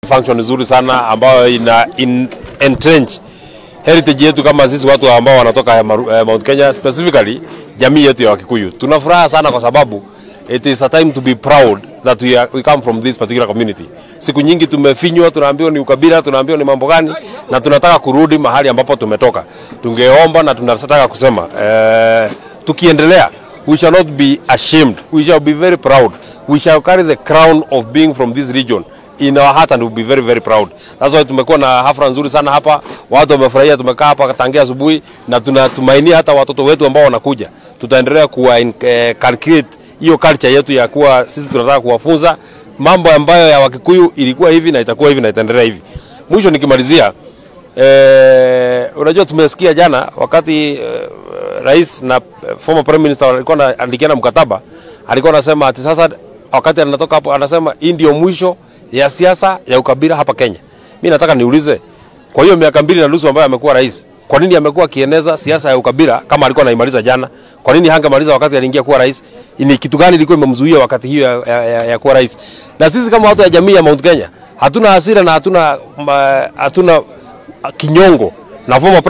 function nzuri sana ambayo entrench heritage yetu kama sisi watu ambao wanatoka Mount Kenya, specifically jamii yetu ya Wakikuyu. Tunafuraha sana kwa sababu it is a time to be proud that we come from this particular community. Siku nyingi tumefinywa, tunaambiwa ni ukabila, tunaambiwa ni mambo gani, na tunataka kurudi mahali ambapo tumetoka. Tungeomba na tunataka kusema tukiendelea, we shall not be ashamed, we shall be very proud, we shall carry the crown of being from this region in our heart and we'll be very very proud. That's why tumekuwa na hafla nzuri sana hapa, watu wamefurahia, tumekaa hapa tangia asubuhi, na tunatumainia hata watoto wetu ambao wanakuja tutaendelea kuwa calculate hiyo culture yetu ya kuwa sisi tunataka kuwafunza mambo ambayo ya Wakikuyu ilikuwa hivi na itakuwa hivi na itaendelea hivi. Mwisho nikimalizia, unajua tumesikia jana wakati rais na former prime minister walikuwa wanaandikiana mkataba, alikuwa anasema ati sasa wakati anatoka hapo anasema hii ndio mwisho ya siasa ya ukabila hapa Kenya. Mimi nataka niulize, kwa hiyo miaka 2.5 ambayo amekuwa rais, kwa nini amekuwa akieneza siasa ya ukabila kama alikuwa anaimaliza jana? Kwa nini hangemaliza wakati aliingia kuwa rais? Ni kitu gani ilikuwa imemzuia wakati hiyo ya kuwa rais? Na sisi kama watu ya jamii ya Mount Kenya hatuna hasira na hatuna kinyongo na former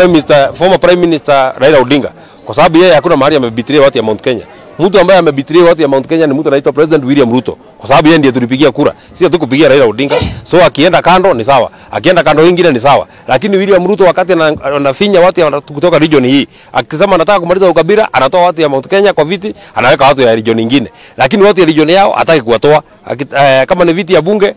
prime minister Raila Odinga, kwa sababu yeye hakuna mahali amebitray watu ya Mount Kenya. Mtu ambaye amebitray watu ya Mount Kenya ni mtu anaitwa President William Ruto, kwa sababu yeye ndiye tulipigia kura, sio tu kupigia Raila Odinga. So akienda kando ni sawa, akienda kando nyingine ni sawa, lakini William Ruto wakati anafinya watu kutoka region hii, akisema anataka kumaliza ukabila, anatoa watu ya Mount Kenya kwa viti, anaweka watu ya region nyingine, lakini watu ya region yao hataki kuwatoa. Kama ni viti ya bunge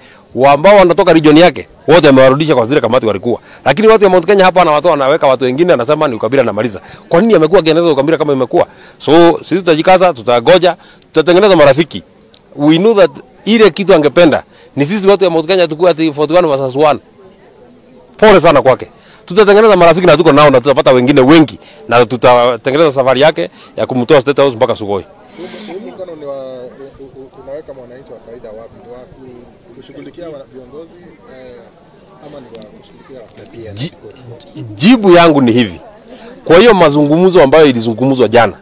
ambao wanatoka region yake wote amewarudisha kwa zile kamati walikuwa, lakini watu ya Mount Kenya hapa anawatoa, anaweka watu wengine, anasema ni ukabila na maliza. Kwa nini amekuwa akieneza ukabila kama imekuwa? So sisi tutajikaza, tutagoja, tutatengeneza marafiki. We know that ile kitu angependa ni sisi watu ya Mount Kenya tukue ati 41 versus 1. Pole sana kwake. Tutatengeneza marafiki na tuko nao, na tutapata wengine wengi, na tutatengeneza safari yake ya kumtoa State House mpaka Sugoi. Mkono ni unaweka mwananchi wa kawaida wapi? Kushughulikia viongozi ama ni kushughulikia? Jibu yangu ni hivi. Kwa hiyo mazungumzo ambayo ilizungumzwa jana,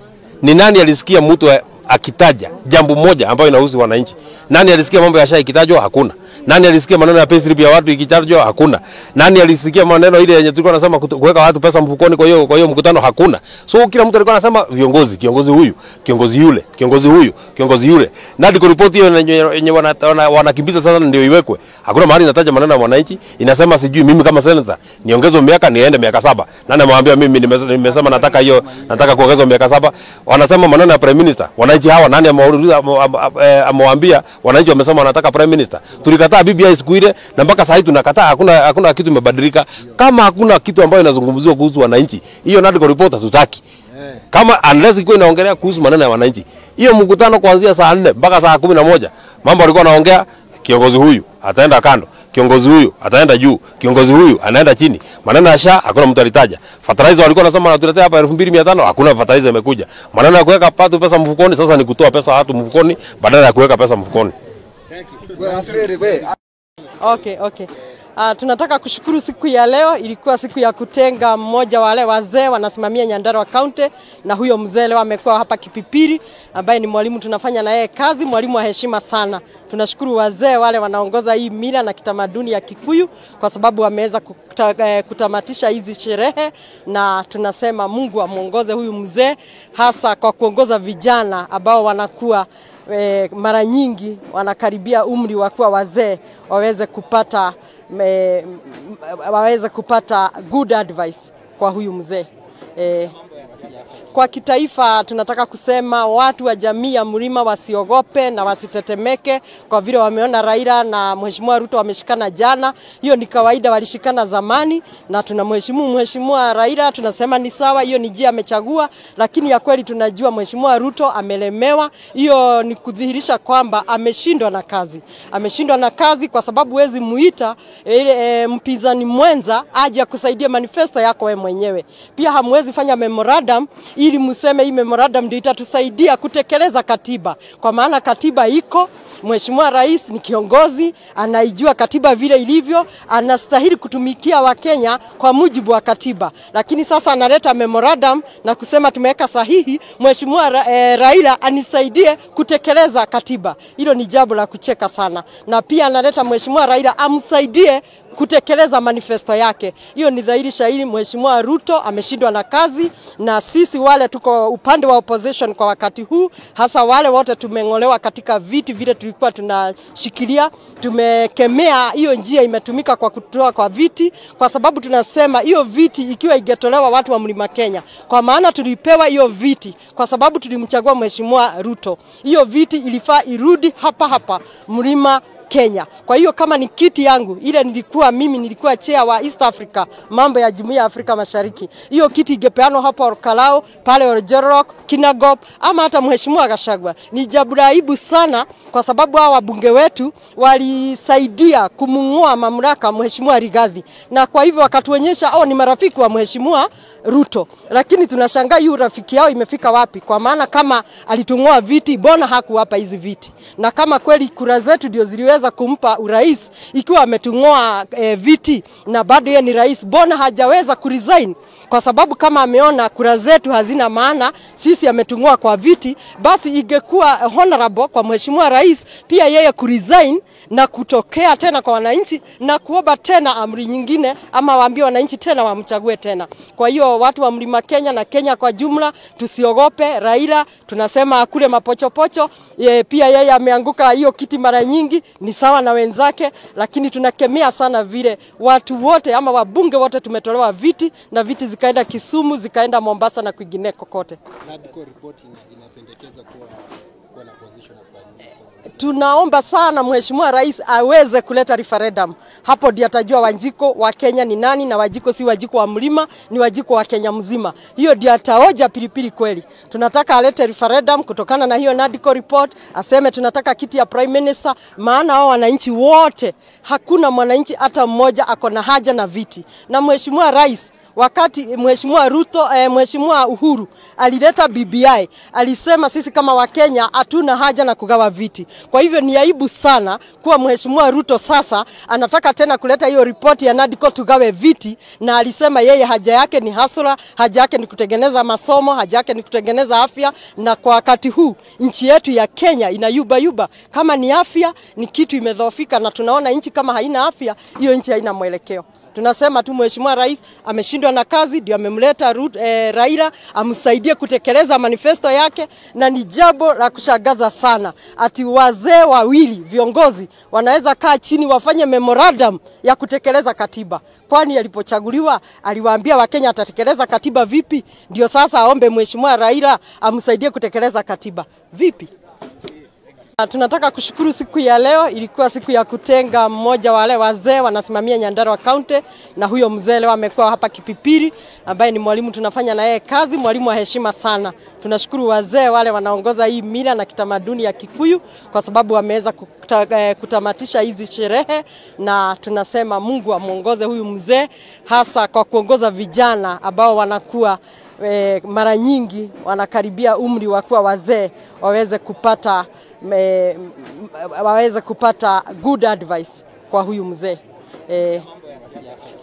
ni nani alisikia mtu akitaja jambo moja ambayo inahusu wananchi? Nani alisikia mambo ya SHA ikitajwa? Hakuna. Nani alisikia maneno ya payslip ya watu ikitajwa? Hakuna. Nani alisikia maneno ile yenye tulikuwa tunasema kuweka watu pesa mfukoni kwa hiyo mkutano? Hakuna. So kila mtu alikuwa anasema viongozi, kiongozi huyu, kiongozi yule, kiongozi huyu, kiongozi yule. Na ndiko report hiyo yenye wanakimbiza sasa ndio iwekwe. Hakuna mahali inataja maneno ya wananchi, inasema sijui mimi kama senator niongezwe miaka niende miaka 7. Nani amwambia mimi nimesema nataka hiyo, nataka kuongezwa miaka 7? Wanasema maneno ya prime minister. Wananchi hawa nani amewambia wananchi wamesema wanataka prime minister? Tulikataa BBI siku ile na mpaka sasa tunakataa. Hakuna kitu imebadilika. Kama hakuna kitu ambayo inazungumziwa kuhusu wananchi, hiyo NADCO report hatutaki. Kama unless iko inaongelea kuhusu maneno ya wananchi, hiyo mkutano kuanzia saa 4 mpaka saa 11 mambo alikuwa anaongea, kiongozi huyu ataenda kando, kiongozi huyu ataenda juu, kiongozi huyu anaenda chini. Maneno ya SHA hakuna mtu alitaja. Fertilizer walikuwa wanasema wanatuletea hapa 2500, hakuna fertilizer imekuja. Maneno ya kuweka watu pesa mfukoni sasa ni kutoa pesa watu mfukoni badala ya kuweka pesa mfukoni. Okay. Tunataka kushukuru siku ya leo. Ilikuwa siku ya kutenga mmoja wale wazee wanasimamia Nyandarua County, na huyo mzee leo amekuwa hapa Kipipiri, ambaye ni mwalimu, tunafanya na yeye kazi, mwalimu wa heshima sana. Tunashukuru wazee wale wanaongoza hii mila na kitamaduni ya Kikuyu kwa sababu wameweza kutamatisha hizi sherehe, na tunasema Mungu amuongoze huyu mzee, hasa kwa kuongoza vijana ambao wanakuwa mara nyingi wanakaribia umri wa kuwa wazee, waweze kupata good advice kwa huyu mzee. Kwa kitaifa tunataka kusema watu wa jamii ya Mlima wasiogope na wasitetemeke, kwa vile wameona Raila na Mheshimiwa Ruto wameshikana jana. Hiyo ni kawaida, walishikana zamani, na tunamheshimu Mheshimiwa Raila, tunasema ni sawa, hiyo ni njia amechagua, lakini ya kweli tunajua Mheshimiwa Ruto amelemewa. Hiyo ni kudhihirisha kwamba ameshindwa na kazi. Ameshindwa na kazi kwa sababu huwezi muita mpinzani mwenza aje kusaidia manifesto yako wewe mwenyewe. Pia hamwezi fanya memorandum ili mseme hii memorandum ndio itatusaidia kutekeleza katiba, kwa maana katiba iko. Mheshimiwa Rais ni kiongozi, anaijua katiba vile ilivyo, anastahili kutumikia Wakenya kwa mujibu wa katiba. Lakini sasa analeta memorandum na kusema tumeweka sahihi, Mheshimiwa Raila anisaidie kutekeleza katiba. Hilo ni jambo la kucheka sana. Na pia analeta Mheshimiwa Raila amsaidie kutekeleza manifesto yake. Hiyo ni dhahiri shahiri Mheshimiwa Ruto ameshindwa na kazi, na sisi wale tuko upande wa opposition kwa wakati huu, hasa wale wote tumeng'olewa katika viti vile tulikuwa tunashikilia, tumekemea hiyo njia imetumika kwa kutoa kwa viti, kwa sababu tunasema hiyo viti ikiwa ingetolewa watu wa Mlima Kenya, kwa maana tulipewa hiyo viti kwa sababu tulimchagua Mheshimiwa Ruto. Hiyo viti ilifaa irudi hapa Mlima Kenya. Kwa hiyo kama ni kiti yangu ile nilikuwa chair wa East Africa, mambo ya Jumuiya ya Afrika Mashariki, hiyo kiti ingepeanwa hapa Orkalao, pale Orjorok, Kinangop ama hata Mheshimiwa Gachagua. Ni jambo aibu sana, kwa sababu hao wabunge wetu walisaidia kumng'oa mamlaka Mheshimiwa Rigathi, na kwa hivyo wakatuonyesha hao ni marafiki wa Mheshimiwa Ruto. Lakini tunashangaa hiyo rafiki yao imefika wapi? Kwa maana kama alitung'oa viti, bona hakuwapa hizi viti? Na kama kweli kura zetu ndio ziliweza kumpa urais, ikiwa ametung'oa viti na bado yeye ni rais, bona hajaweza kuresign? Kwa sababu kama ameona kura zetu hazina maana, sisi ametung'oa kwa viti, basi ingekuwa honorable kwa Mheshimiwa Rais pia yeye kuresign na kutokea tena kwa wananchi na kuomba tena amri nyingine, ama waambie wananchi tena wamchague tena. Kwa hiyo watu wa Mlima Kenya na Kenya kwa jumla, tusiogope Raila. Tunasema kule mapochopocho, pia yeye ameanguka hiyo kiti mara nyingi, ni sawa na wenzake, lakini tunakemea sana vile watu wote ama wabunge wote tumetolewa viti, na viti zikaenda Kisumu, zikaenda Mombasa na kwingineko kote. Radical report inapendekeza kuwa na position ya Prime Minister. Tunaomba sana Mheshimiwa Rais aweze kuleta referendum. Hapo ndio atajua Wanjiko wa Kenya ni nani, na Wanjiko si Wanjiko wa Mlima, ni Wanjiko wa Kenya mzima. Hiyo ndio ataoja pilipili kweli. Tunataka alete referendum kutokana na hiyo radical report, aseme tunataka kiti ya Prime Minister, maana hao wananchi wote, hakuna mwananchi hata mmoja ako na haja na viti. Na Mheshimiwa Rais, wakati Mheshimiwa Ruto, Mheshimiwa Uhuru alileta BBI, alisema sisi kama Wakenya hatuna haja na kugawa viti. Kwa hivyo ni aibu sana kuwa Mheshimiwa Ruto sasa anataka tena kuleta hiyo ripoti ya radical tugawe viti, na alisema yeye haja yake ni hasura, haja yake ni kutengeneza masomo, haja yake ni kutengeneza afya. Na kwa wakati huu nchi yetu ya Kenya inayuba. Kama ni afya ni kitu imedhoofika, na tunaona nchi kama haina afya, hiyo nchi haina mwelekeo. Tunasema tu Mheshimiwa Rais ameshindwa na kazi, ndio amemleta Raila amsaidie kutekeleza manifesto yake. Na ni jambo la kushangaza sana ati wazee wawili viongozi wanaweza kaa chini wafanye memorandum ya kutekeleza katiba. Kwani alipochaguliwa aliwaambia Wakenya atatekeleza katiba vipi? Ndio sasa aombe Mheshimiwa Raila amsaidie kutekeleza katiba vipi? Tunataka kushukuru siku ya leo, ilikuwa siku ya kutenga mmoja wale wazee wanasimamia Nyandarua County, na huyo mzee leo amekuwa hapa Kipipiri, ambaye ni mwalimu tunafanya na yeye kazi, mwalimu wa heshima sana. Tunashukuru wazee wale wanaongoza hii mila na kitamaduni ya Kikuyu, kwa sababu wameweza kutamatisha hizi sherehe, na tunasema Mungu amuongoze huyu mzee, hasa kwa kuongoza vijana ambao wanakuwa mara nyingi wanakaribia umri wa kuwa wazee, waweze kupata good advice kwa huyu mzee.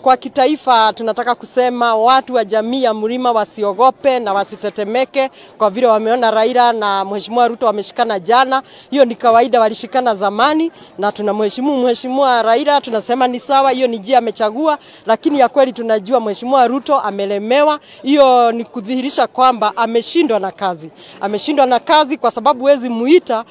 Kwa kitaifa tunataka kusema watu wa jamii ya Mlima wasiogope na wasitetemeke, kwa vile wameona Raila na Mheshimiwa Ruto wameshikana jana. Hiyo ni kawaida, walishikana zamani, na tunamheshimu Mheshimiwa Raila, tunasema ni sawa, hiyo ni njia amechagua. Lakini ya kweli tunajua Mheshimiwa Ruto amelemewa. Hiyo ni kudhihirisha kwamba ameshindwa na kazi. Ameshindwa na kazi kwa sababu wezi muita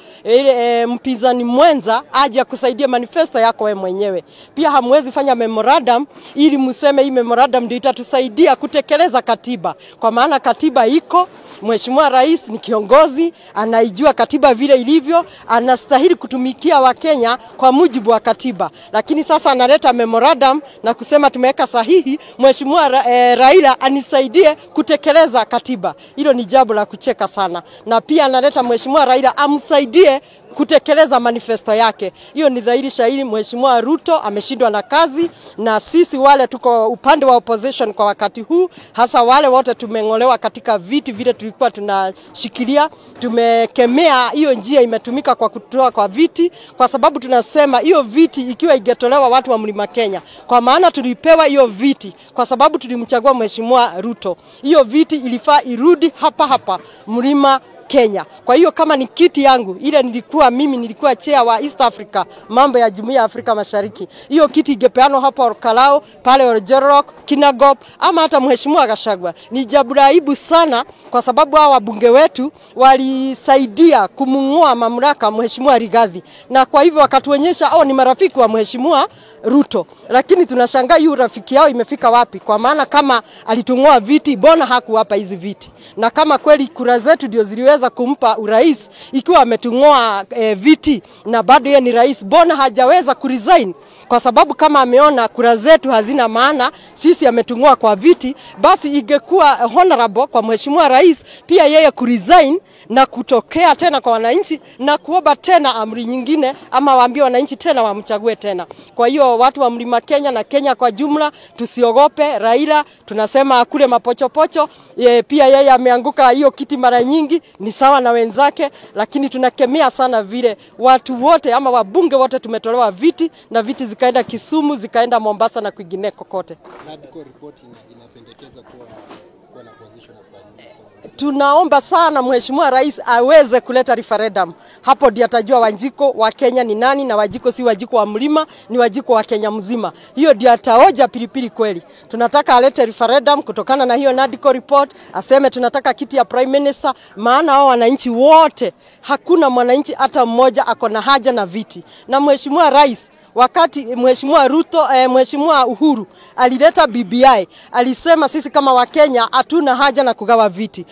mpinzani mwenza aje kusaidia manifesto yako wewe mwenyewe. Pia hamwezi fanya memorandum ili mseme hii memorandum ndio itatusaidia kutekeleza katiba, kwa maana katiba iko. Mheshimiwa Rais ni kiongozi, anaijua katiba vile ilivyo, anastahili kutumikia Wakenya kwa mujibu wa katiba. Lakini sasa analeta memorandum na kusema tumeweka sahihi, Mheshimiwa Raila anisaidie kutekeleza katiba. Hilo ni jambo la kucheka sana. Na pia analeta Mheshimiwa Raila amsaidie kutekeleza manifesto yake. Hiyo ni dhahiri shahiri Mheshimiwa Ruto ameshindwa na kazi, na sisi wale tuko upande wa opposition kwa wakati huu, hasa wale wote tumeng'olewa katika viti vile tulikuwa tunashikilia, tumekemea hiyo njia imetumika kwa kutoa kwa viti, kwa sababu tunasema hiyo viti ikiwa ingetolewa watu wa Mlima Kenya, kwa maana tulipewa hiyo viti kwa sababu tulimchagua Mheshimiwa Ruto. Hiyo viti ilifaa irudi hapa Mlima Kenya. Kwa hiyo kama ni kiti yangu ile nilikuwa chair wa East Africa, mambo ya Jumuiya ya Afrika Mashariki, hiyo kiti ingepeanwa hapo Orkalao, pale Orjorok, Kinangop, ama hata Mheshimiwa Gachagua. Ni jambo aibu sana, kwa sababu hao wabunge wetu walisaidia kumung'oa mamlaka Mheshimiwa Rigathi, na kwa hivyo wakatuonyesha ni marafiki wa Mheshimiwa Ruto. Lakini tunashangaa hiyo rafiki yao imefika wapi? Kwa maana kama alitung'oa viti, bona hakuwapa hizi viti? Na kama kweli kura zetu ndio ziliweza kumpa urais, ikiwa ametung'oa viti na bado yeye ni rais, bona hajaweza kuresign? Kwa sababu kama ameona kura zetu hazina maana, sisi ametung'oa kwa viti, basi ingekuwa honorable kwa Mheshimiwa Rais pia yeye kuresign na kutokea tena kwa wananchi na kuomba tena amri nyingine, ama waambie wananchi tena wamchague tena. Kwa hiyo watu wa Mlima Kenya na Kenya kwa jumla, tusiogope Raila, tunasema kule mapochopocho, pia yeye ameanguka hiyo kiti mara nyingi, ni sawa na wenzake, lakini tunakemea sana vile watu wote ama wabunge wote tumetolewa viti, na viti zikaenda Kisumu, zikaenda Mombasa na kwingineko kote. NADCO report inapendekeza kuwa na position ya Prime Minister. Tunaomba sana Mheshimiwa Rais aweze kuleta referendum. Hapo ndiye atajua Wanjiko wa Kenya ni nani, na Wanjiko si Wanjiko wa Mlima, ni Wanjiko wa Kenya mzima. Hiyo ndiyo ataoja pilipili kweli. Tunataka alete referendum kutokana na hiyo NADCO report, aseme tunataka kiti ya Prime Minister, maana hao wananchi wote, hakuna mwananchi hata mmoja ako na haja na viti. Na Mheshimiwa Rais, wakati Mheshimiwa Uhuru alileta BBI, alisema sisi kama Wakenya hatuna haja na kugawa viti.